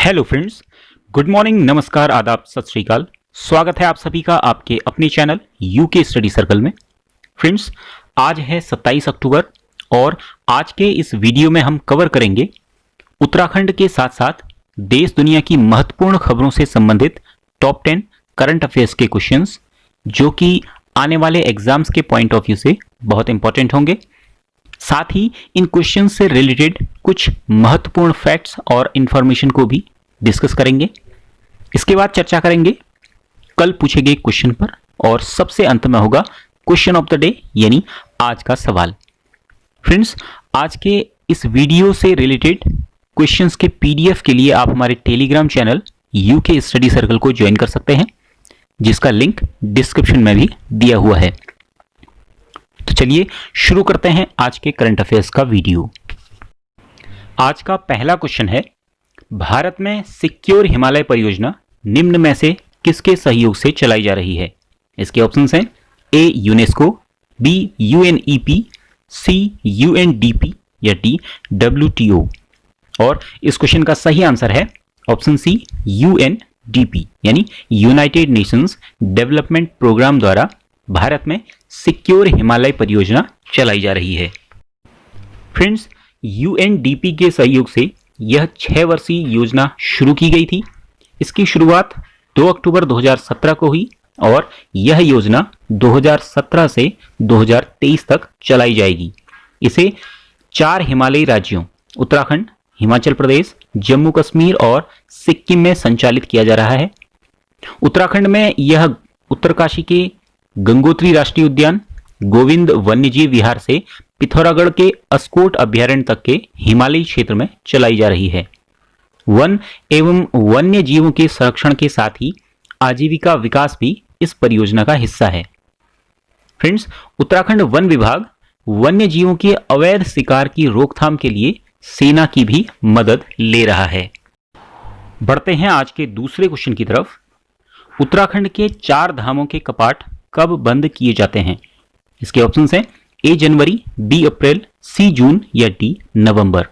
Hello friends, good morning, नमस्कार, आदाब, सत श्री अकाल। स्वागत है आप सभी का आपके अपने चैनल यूके स्टडी सर्कल में। फ्रेंड्स, आज है 27 अक्टूबर और आज के इस वीडियो में हम कवर करेंगे उत्तराखंड के साथ साथ देश दुनिया की महत्वपूर्ण खबरों से संबंधित टॉप 10 करंट अफेयर्स के क्वेश्चंस, जो कि आने वाले एग्जाम्स के पॉइंट ऑफ व्यू से बहुत इंपॉर्टेंट होंगे। साथ ही इन क्वेश्चन से रिलेटेड कुछ महत्वपूर्ण फैक्ट्स और इंफॉर्मेशन को भी डिस्कस करेंगे। इसके बाद चर्चा करेंगे कल पूछे गए क्वेश्चन पर और सबसे अंत में होगा क्वेश्चन ऑफ द डे, यानी आज का सवाल। फ्रेंड्स, आज के इस वीडियो से रिलेटेड क्वेश्चंस के पीडीएफ के लिए आप हमारे Telegram channel UK study circle को ज्वाइन कर सकते हैं, जिसका लिंक डिस्क्रिप्शन में भी दिया हुआ है। तो चलिए शुरू करते हैं आज के करंट अफेयर्स का वीडियो। आज का पहला क्वेश्चन है, भारत में सिक्योर हिमालय परियोजना निम्न में से किसके सहयोग से चलाई जा रही है? इसके ऑप्शंस हैं ए यूनेस्को, बी यूएनईपी, सी यूएनडीपी या डी डब्ल्यूटीओ। और इस क्वेश्चन का सही आंसर है ऑप्शन सी यूएनडीपी, यानी यूनाइटेड नेशंस डेवलपमेंट प्रोग्राम द्वारा भारत में सिक्योर हिमालय परियोजना चलाई जा रही है। फ्रेंड्स, यूएनडीपी के सहयोग से यह 6 वर्षीय योजना शुरू की गई थी। इसकी शुरुआत 2 अक्टूबर 2017 को हुई और यह योजना 2017 से 2023 तक चलाई जाएगी। इसे 4 हिमालयी राज्यों उत्तराखंड, हिमाचल प्रदेश, जम्मू कश्मीर और सिक्किम में संचालित किया जा रहा है। उत्तराखंड में यह उत्तरकाशी के गंगोत्री राष्ट्रीय उद्यान, गोविंद वन्यजीव विहार से पिथौरागढ़ के अस्कोट अभ्यारण्य तक के हिमालयी क्षेत्र में चलाई जा रही है। वन एवं वन्य जीवों के संरक्षण के साथ ही आजीविका विकास भी इस परियोजना का हिस्सा है। फ्रेंड्स, उत्तराखंड वन विभाग वन्य जीवों के अवैध शिकार की रोकथाम के लिए सेना की भी मदद ले रहा है। बढ़ते हैं आज के दूसरे क्वेश्चन की तरफ। उत्तराखंड के 4 धामों के कपाट कब बंद किए जाते हैं? इसके ऑप्शंस हैं ए जनवरी, बी अप्रैल, सी जून या डी नवंबर।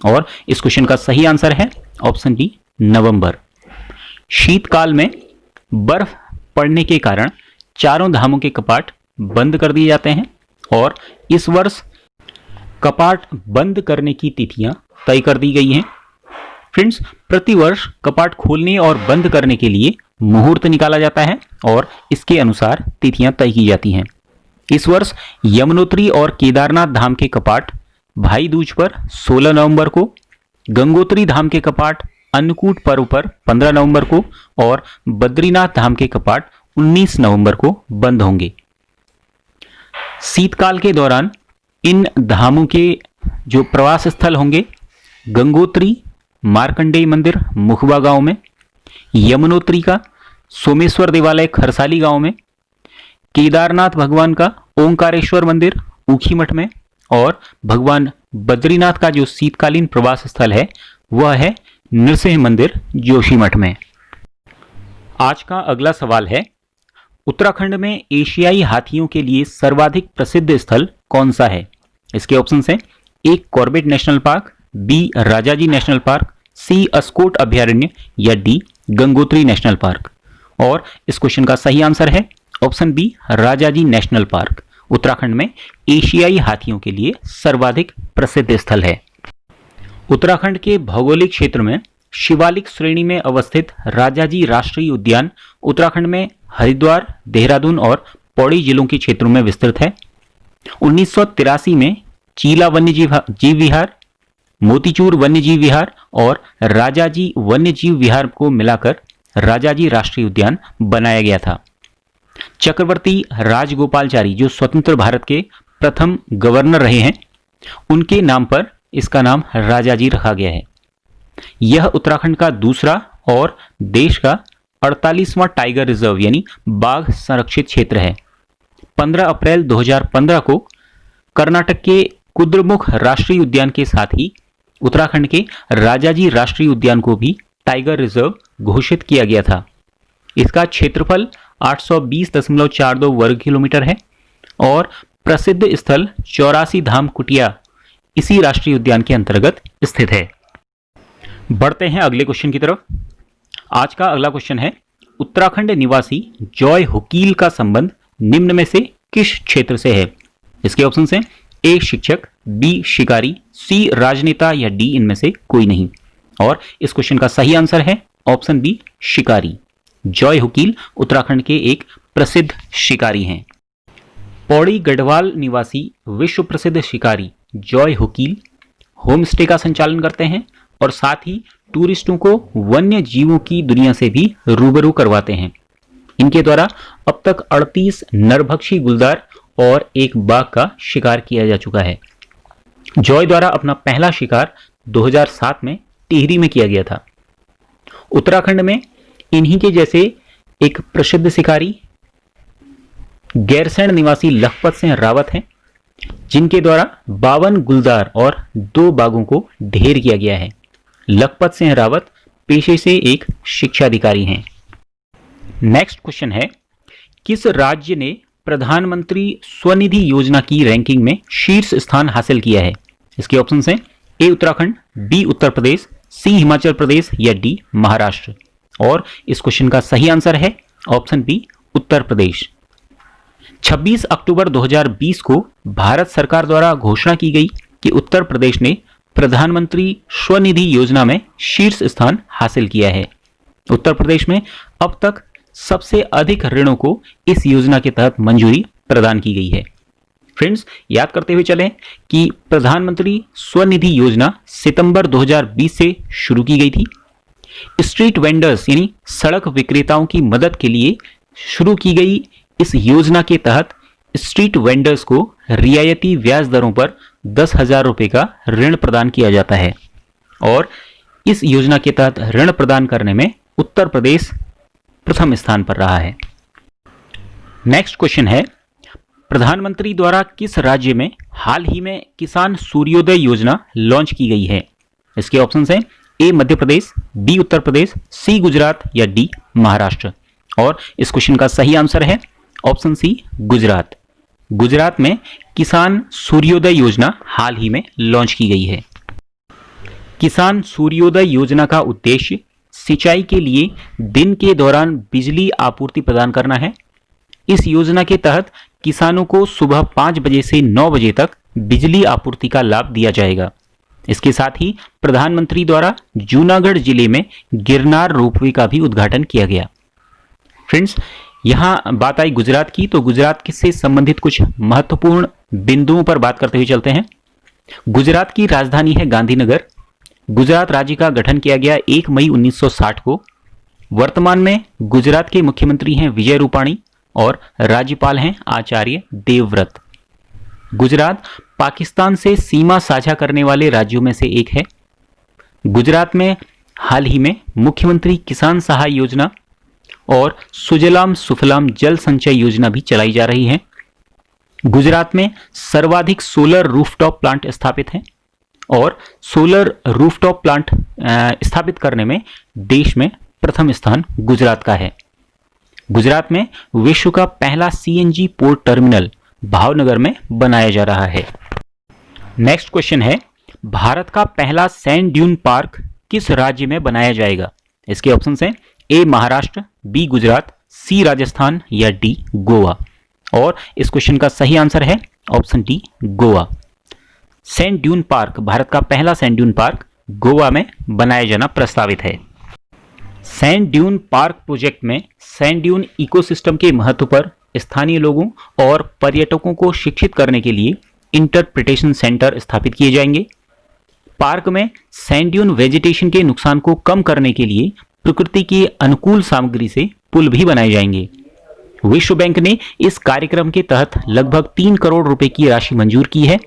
और इस क्वेश्चन का सही आंसर है ऑप्शन डी नवंबर। शीतकाल में बर्फ पड़ने के कारण चारों धामों के कपाट बंद कर दिए जाते हैं और इस वर्ष कपाट बंद करने की तिथियां तय कर दी गई हैं। फ्रेंड्स, प्रतिवर्ष कपाट खोलने और बंद करने के लिए मुहूर्त निकाला जाता है और इसके अनुसार तिथियां तय की जाती हैं। इस वर्ष यमुनोत्री और केदारनाथ धाम के कपाट भाई दूज पर 16 नवंबर को, गंगोत्री धाम के कपाट अन्नकूट पर्व पर 15 नवंबर को और बद्रीनाथ धाम के कपाट 19 नवंबर को बंद होंगे। शीतकाल के दौरान इन धामों के जो प्रवास स्थल होंगे, गंगोत्री मार्कंडेय मंदिर मुखबा गांव में, यमुनोत्री का सोमेश्वर देवालय खरसाली गांव में, केदारनाथ भगवान का ओंकारेश्वर मंदिर ऊखीमठ में और भगवान बद्रीनाथ का जो शीतकालीन प्रवास स्थल है वह है नृसिंह मंदिर जोशीमठ में। आज का अगला सवाल है, उत्तराखंड में एशियाई हाथियों के लिए सर्वाधिक प्रसिद्ध स्थल कौन सा है? इसके ऑप्शंस हैं A Corbett National Park, B Rajaji national Park, C Askot अभ्यारण्य या डी गंगोत्री नेशनल पार्क। और इस क्वेश्चन का सही आंसर है option B Rajaji national park. Uttarakhand में एशियाई हाथियों के लिए सर्वाधिक प्रसिद्ध स्थल है। उत्तराखंड के भौगोलिक क्षेत्र में शिवालिक श्रेणी में अवस्थित राजाजी राष्ट्रीय उद्यान उत्तराखंड में हरिद्वार, देहरादून और पौड़ी जिलों के क्षेत्रों में विस्तृत है। 1983 में चीला वन्यजीव विहार, मोतीचूर वन्यजीव विहार और राजाजी वन्यजीव विहार को मिलाकर राजाजी राष्ट्रीय उद्यान बनाया गया था। चक्रवर्ती राजगोपालचारी जो स्वतंत्र भारत के प्रथम गवर्नर रहे हैं, उनके नाम पर इसका नाम राजाजी रखा गया है। यह उत्तराखंड का दूसरा और देश का 48वां टाइगर रिजर्व यानी बाघ संरक्षित क्षेत्र है। 15 अप्रैल 2015 को कर्नाटक के कुद्रेमुख राष्ट्रीय उद्यान के साथ ही उत्तराखंड के राजाजी राष्ट्रीय उद्यान को भी टाइगर रिजर्व घोषित किया गया था। इसका क्षेत्रफल 820.42 वर्ग किलोमीटर है और प्रसिद्ध स्थल 84 धाम कुटिया इसी राष्ट्रीय उद्यान के अंतर्गत स्थित है। बढ़ते हैं अगले क्वेश्चन की तरफ। आज का अगला क्वेश्चन है, उत्तराखंड निवासी जॉय हुकील का संबंध निम्न में से किस क्षेत्र से है? इसके ऑप्शन हैं ए शिक्षक, बी शिकारी, सी राजनेता या डी इनमें से कोई नहीं। और इस क्वेश्चन का सही आंसर है ऑप्शन बी शिकारी। जॉय हुकील उत्तराखंड के एक प्रसिद्ध शिकारी हैं। पौड़ी गढ़वाल निवासी विश्व प्रसिद्ध शिकारी जॉय हुकील होम स्टे का संचालन करते हैं और साथ ही टूरिस्टों को वन्य जीवों की दुनिया से भी रूबरू करवाते हैं। इनके द्वारा अब तक 38 नरभक्षी गुलदार और एक बाघ का शिकार किया जा चुका है। जॉय द्वारा अपना पहला शिकार 2007 में टिहरी में किया गया था। उत्तराखंड में इन्हीं के जैसे एक प्रसिद्ध शिकारी गैरसैंण निवासी लखपत सिंह रावत हैं, जिनके द्वारा 52 गुलदार और 2 बाघों को ढेर किया गया है। लखपत सिंह रावत पेशे से एक शिक्षा अधिकारी हैं। नेक्स्ट क्वेश्चन है, किस राज्य ने प्रधानमंत्री स्वनिधि योजना की रैंकिंग में शीर्ष स्थान हासिल किया है? इसके ऑप्शन हैं ए उत्तराखंड, बी उत्तर प्रदेश, सी हिमाचल प्रदेश या डी महाराष्ट्र। और इस क्वेश्चन का सही आंसर है ऑप्शन बी उत्तर प्रदेश। 26 अक्टूबर 2020 को भारत सरकार द्वारा घोषणा की गई कि उत्तर प्रदेश ने प्रधानमंत्री स्वनिधि योजना में शीर्ष स्थान हासिल किया है। उत्तर प्रदेश में अब तक सबसे अधिक ऋणों को इस योजना के तहत मंजूरी प्रदान की गई है। फ्रेंड्स, याद करते हुए चलें कि प्रधानमंत्री स्वनिधि योजना सितंबर 2020 से शुरू की गई थी। स्ट्रीट वेंडर्स यानी सड़क विक्रेताओं की मदद के लिए शुरू की गई इस योजना के तहत स्ट्रीट वेंडर्स को रियायती ब्याज दरों पर 10,000 रुपये का ऋण प्रदान किया जाता है और इस योजना के तहत ऋण प्रदान करने में उत्तर प्रदेश प्रथम स्थान पर रहा है। नेक्स्ट क्वेश्चन है, प्रधानमंत्री द्वारा किस राज्य में हाल ही में किसान सूर्योदय योजना लॉन्च की गई है? इसके ऑप्शंस हैं ए मध्य प्रदेश, बी उत्तर प्रदेश, सी गुजरात या डी महाराष्ट्र। और इस क्वेश्चन का सही आंसर है ऑप्शन सी गुजरात। गुजरात में किसान सूर्योदय योजना हाल ही में लॉन्च की गई है। किसान सूर्योदय योजना का उद्देश्य सिंचाई के लिए दिन के दौरान बिजली आपूर्ति प्रदान करना है। इस योजना के तहत किसानों को सुबह 5 बजे से 9 बजे तक बिजली आपूर्ति का लाभ दिया जाएगा। इसके साथ ही प्रधानमंत्री द्वारा जूनागढ़ जिले में गिरनार रोपवे का भी उद्घाटन किया गया। फ्रेंड्स, यहाँ बात आई गुजरात की, तो गुजरात से संबंधित कुछ महत्वपूर्ण बिंदुओं पर बात करते हुए चलते हैं। गुजरात की राजधानी है गांधीनगर। गुजरात राज्य का गठन किया गया 1 मई 1960 को। वर्तमान में गुजरात के मुख्यमंत्री हैं विजय रूपाणी और राज्यपाल हैं आचार्य देवव्रत। गुजरात पाकिस्तान से सीमा साझा करने वाले राज्यों में से एक है। गुजरात में हाल ही में मुख्यमंत्री किसान सहाय योजना और सुजलाम सुफलाम जल संचय योजना भी चलाई जा रही है। गुजरात में सर्वाधिक सोलर रूफटॉप प्लांट स्थापित हैं और सोलर रूफटॉप प्लांट स्थापित करने में देश में प्रथम स्थान गुजरात का है। गुजरात में विश्व का पहला सीएनजी पोर्ट टर्मिनल भावनगर में बनाया जा रहा है। नेक्स्ट क्वेश्चन है, भारत का पहला सैंड ड्यून पार्क किस राज्य में बनाया जाएगा? इसके ऑप्शंस हैं ए महाराष्ट्र, बी गुजरात, सी राजस्थान या डी गोवा। और इस क्वेश्चन का सही आंसर है option D Goa. Sand dune park, Bharat का पहला सैंड ड्यून पार्क गोवा में बनाया जाना प्रस्तावित है। सैंड ड्यून पार्क प्रोजेक्ट में सैंड ड्यून इकोसिस्टम के महत्व पर स्थानीय लोगों और पर्यटकों को शिक्षित करने के लिए इंटरप्रिटेशन सेंटर स्थापित किए जाएंगे। पार्क में सैंड ड्यून वेजिटेशन के नुकसान को कम करने के लिए प्रकृति की अनुकूल सामग्री से पुल भी बनाए जाएंगे। विश्व बैंक ने इस कार्यक्रम के तहत लगभग 3 करोड़ रुपए की राशि मंजूर की है।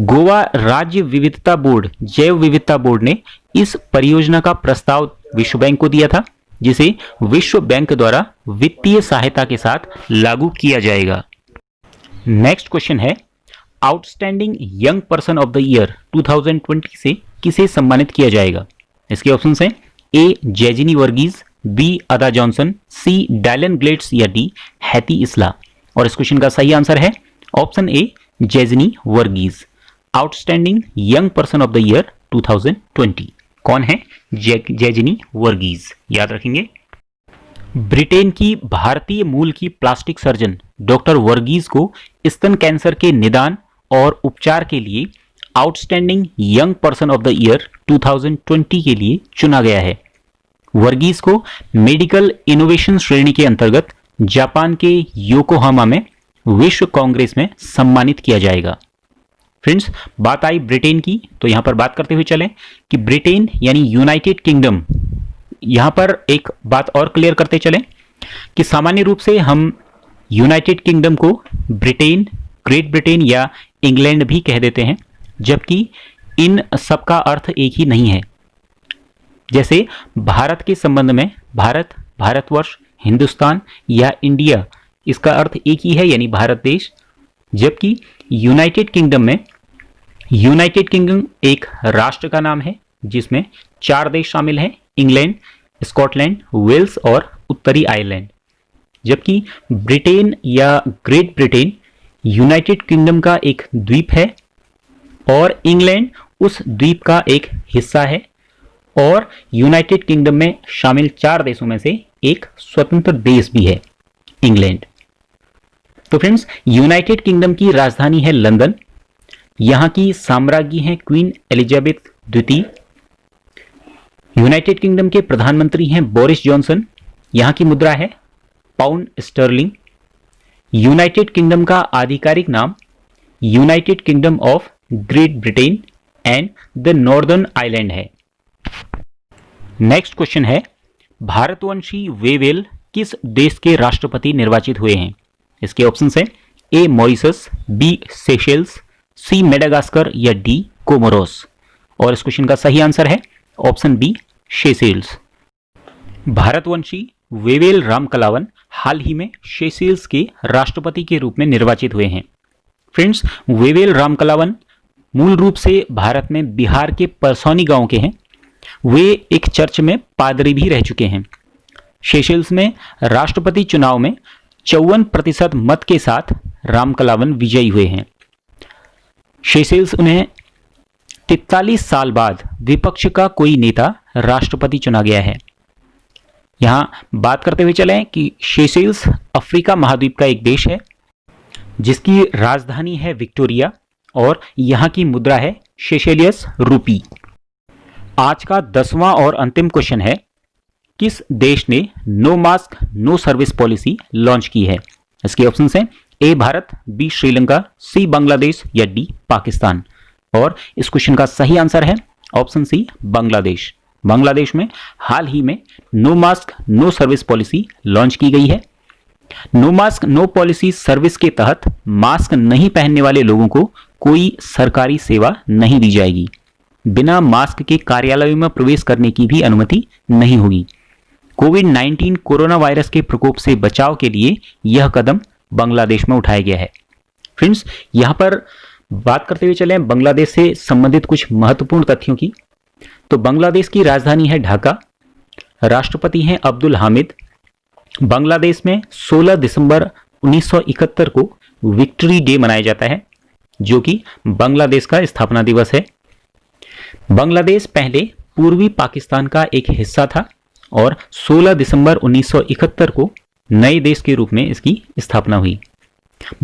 गोवा राज्य विविधता बोर्ड, जैव विविधता बोर्ड ने इस परियोजना का प्रस्ताव विश्व बैंक को दिया था, जिसे विश्व बैंक द्वारा वित्तीय सहायता के साथ लागू किया जाएगा। नेक्स्ट क्वेश्चन है, outstanding young person of the year 2020 से किसे सम्मानित किया जाएगा? इसके ऑप्शंस हैं ए जेजिनी वर्गीज, बी अदा जॉनसन, सी डायलन ग्लेट्स या डी हैती इसला। और इस क्वेश्चन का सही आंसर है option A Jejini Varghese, outstanding young person of the year 2020। कौन है? जैजनी वर्गीज, याद रखेंगे। ब्रिटेन की भारतीय मूल की प्लास्टिक सर्जन डॉक्टर वर्गीज को स्तन कैंसर के निदान और उपचार के लिए outstanding young person of the year 2020 के लिए चुना गया है। वर्गीज को मेडिकल इनोवेशन श्रेणी के अंतर्गत जापान के योकोहामा में विश्व कांग्रेस में सम्मानित किया जाएगा। फ्रेंड्स, बात आई ब्रिटेन की, तो यहां पर बात करते हुए चलें कि ब्रिटेन यानी यूनाइटेड किंगडम, यहां पर एक बात और क्लियर करते चलें कि सामान्य रूप से हम यूनाइटेड किंगडम को ब्रिटेन, ग्रेट ब्रिटेन या इंग्लैंड भी कह देते हैं, जबकि इन सबका अर्थ एक ही नहीं है। जैसे भारत के संबंध में भारत, भारतवर्ष, हिंदुस्तान या इंडिया, इसका अर्थ एक ही है यानी भारत देश, जबकि यूनाइटेड किंगडम में यूनाइटेड किंगडम एक राष्ट्र का नाम है जिसमें 4 देश शामिल हैं, इंग्लैंड, स्कॉटलैंड, वेल्स और उत्तरी आयरलैंड। जबकि ब्रिटेन या ग्रेट ब्रिटेन यूनाइटेड किंगडम का एक द्वीप है और इंग्लैंड उस द्वीप का एक हिस्सा है और यूनाइटेड किंगडम में शामिल 4 देशों में से एक स्वतंत्र देश भी है, इंग्लैंड। तो फ्रेंड्स, यूनाइटेड किंगडम की राजधानी है लंदन। यहां की साम्राज्ञी हैं क्वीन एलिजाबेथ द्वितीय। यूनाइटेड किंगडम के प्रधानमंत्री हैं बोरिस जॉनसन। यहां की मुद्रा है पाउंड स्टर्लिंग। यूनाइटेड किंगडम का आधिकारिक नाम United kingdom of great Britain and the northern island है। नेक्स्ट क्वेश्चन है, भारतवंशी वेवेल किस देश के राष्ट्रपति निर्वाचित हुए हैं? इसके ऑप्शंस हैं A Mauritius, B Seychelles, C Madagascar या डी कोमोरोस। और इस क्वेश्चन का सही आंसर है ऑप्शन बी सेशेल्स। भारतवंशी वेवेल रामकलावन हाल ही में सेशेल्स के राष्ट्रपति के रूप में निर्वाचित हुए हैं। फ्रेंड्स, वेवेल रामकलावन मूल रूप से भारत में बिहार के परसौनी गांव के हैं। वे एक चर्च में पादरी भी रह चुके हैं। सेशेल्स में राष्ट्रपति चुनाव में 54% मत के साथ रामकलावन विजयी हुए हैं। सेशेल्स उन्हें 43 साल बाद विपक्ष का कोई नेता राष्ट्रपति चुना गया है। यहां बात करते हुए चलें कि सेशेल्स अफ्रीका महाद्वीप का एक देश है जिसकी राजधानी है विक्टोरिया और यहां की मुद्रा है सेशेलियस रूपी। आज का 10वां और अंतिम क्वेश्चन है, किस देश ने no mask no service policy launch की है? इसके ऑप्शंस हैं A Bharat, B Sri Lanka, C Bangladesh या डी पाकिस्तान। और इस क्वेश्चन का सही आंसर है ऑप्शन सी बांग्लादेश। बांग्लादेश में हाल ही में no mask no service policy launch की गई है। No mask no policy service के तहत मास्क नहीं पहनने वाले लोगों को कोई सरकारी सेवा नहीं दी जाएगी। बिना मास्क के कार्यालयों में प्रवेश करने की भी अनुमति नहीं होगी। कोविड-19 कोरोना वायरस के प्रकोप से बचाव के लिए यह कदम बांग्लादेश में उठाया गया है। फ्रेंड्स, यहां पर बात करते हुए चलें बांग्लादेश से संबंधित कुछ महत्वपूर्ण तथ्यों की। तो बांग्लादेश की राजधानी है ढाका, राष्ट्रपति हैं अब्दुल हामिद। बांग्लादेश में 16 दिसंबर 1971 को विक्ट्री डे मनाया जाता है, जो कि बांग्लादेश का स्थापना दिवस है। बांग्लादेश पहले पूर्वी पाकिस्तान का एक हिस्सा था और 16 दिसंबर 1971 को नए देश के रूप में इसकी स्थापना हुई।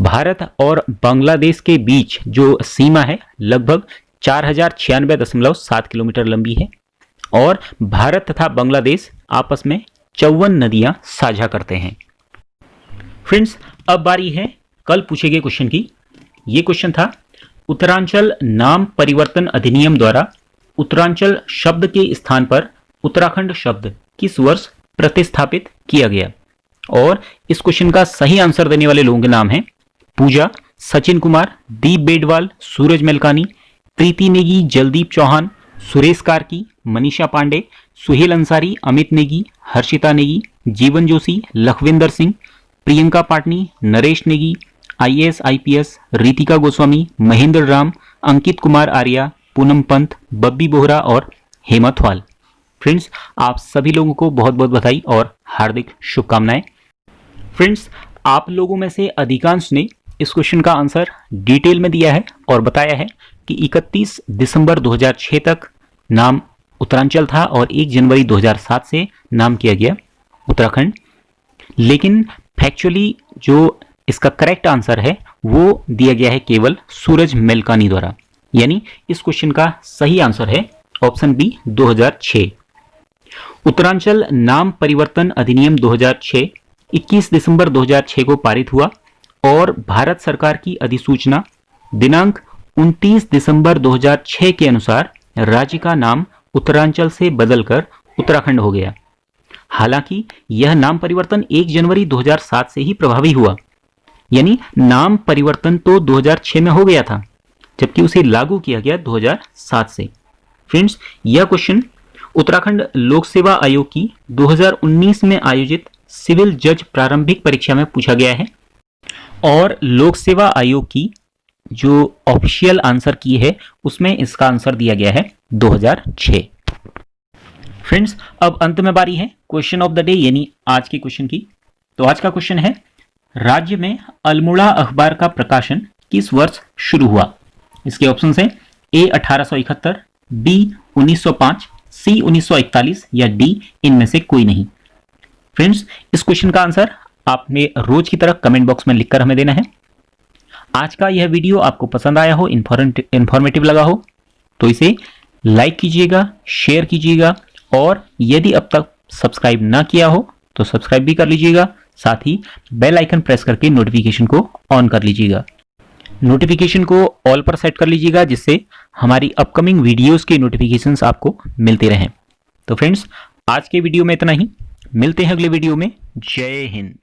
भारत और बांग्लादेश के बीच जो सीमा है लगभग 4096.7 किलोमीटर लंबी है और भारत तथा बांग्लादेश आपस में 54 नदियां साझा करते हैं। फ्रेंड्स, अब बारी है कल पूछे गए क्वेश्चन की। ये क्वेश्चन था, उत्तरांचल नाम परिवर्तन अधिनियम द्वारा उत्तरांचल शब्द के स्थान पर उत्तराखंड शब्द किस वर्ष प्रतिस्थापित किया गया? और इस क्वेश्चन का सही आंसर देने वाले लोगों के नाम हैं पूजा, सचिन कुमार, दीप बेडवाल, सूरज मेलकानी, प्रीति नेगी, जलदीप चौहान, सुरेश कार्की, मनीषा पांडे, सुहेल अंसारी, अमित नेगी, हर्षिता नेगी, जीवन जोशी, लखविंदर सिंह, प्रियंका पाटनी, नरेश नेगी, IAS IPS, रितिका गोस्वामी, महेंद्र राम, अंकित कुमार आर्या, पूनम पंत, बब्बी बोहरा और हेमंत वाल। फ्रेंड्स, आप सभी लोगों को बहुत बहुत बधाई और हार्दिक शुभकामनाएं। फ्रेंड्स, आप लोगों में से अधिकांश ने इस क्वेश्चन का आंसर डिटेल में दिया है और बताया है कि 31 दिसंबर 2006 तक नाम उत्तरांचल था और 1 जनवरी 2007 से नाम किया गया उत्तराखंड। लेकिन फैक्चुअली जो इसका करेक्ट आंसर है वो दिया गया है केवल सूरज मेलकानी द्वारा, यानी इस क्वेश्चन का सही आंसर है ऑप्शन बी 2006। उत्तरांचल नाम परिवर्तन अधिनियम 2006 21 दिसंबर 2006 को पारित हुआ और भारत सरकार की अधिसूचना दिनांक 29 दिसंबर 2006 के अनुसार राज्य का नाम उत्तरांचल से बदलकर उत्तराखंड हो गया। हालांकि यह नाम परिवर्तन 1 जनवरी 2007 से ही प्रभावी हुआ, यानी नाम परिवर्तन तो 2006 में हो गया था जबकि उसे लागू किया गया 2007 से। फ्रेंड्स, यह क्वेश्चन उत्तराखंड लोक सेवा आयोग की 2019 में आयोजित सिविल जज प्रारंभिक परीक्षा में पूछा गया है और लोक सेवा आयोग की जो ऑफिशियल आंसर की है उसमें इसका आंसर दिया गया है 2006। फ्रेंड्स, अब अंत में बारी है क्वेश्चन ऑफ द डे यानी आज के क्वेश्चन की। तो आज का क्वेश्चन है, राज्य में अल्मोड़ा अखबार का प्रकाशन किस वर्ष शुरू हुआ? इसके ऑप्शन है ए 1871, बी 1905, सी 1941 या डी इनमें से कोई नहीं। फ्रेंड्स, इस क्वेश्चन का आंसर आपने रोज की तरह कमेंट बॉक्स में लिखकर हमें देना है। आज का यह वीडियो आपको पसंद आया हो, इंफॉर्मेटिव लगा हो तो इसे लाइक कीजिएगा, शेयर कीजिएगा और यदि अब तक सब्सक्राइब ना किया हो तो सब्सक्राइब भी कर लीजिएगा। साथ ही बेल आइकन प्रेस करके नोटिफिकेशन को ऑन कर लीजिएगा। नोटिफिकेशन को ऑल पर सेट कर लीजिएगा जिससे हमारी अपकमिंग वीडियोस के नोटिफिकेशंस आपको मिलते रहें। तो फ्रेंड्स, आज के वीडियो में इतना ही। मिलते हैं अगले वीडियो में। जय हिंद।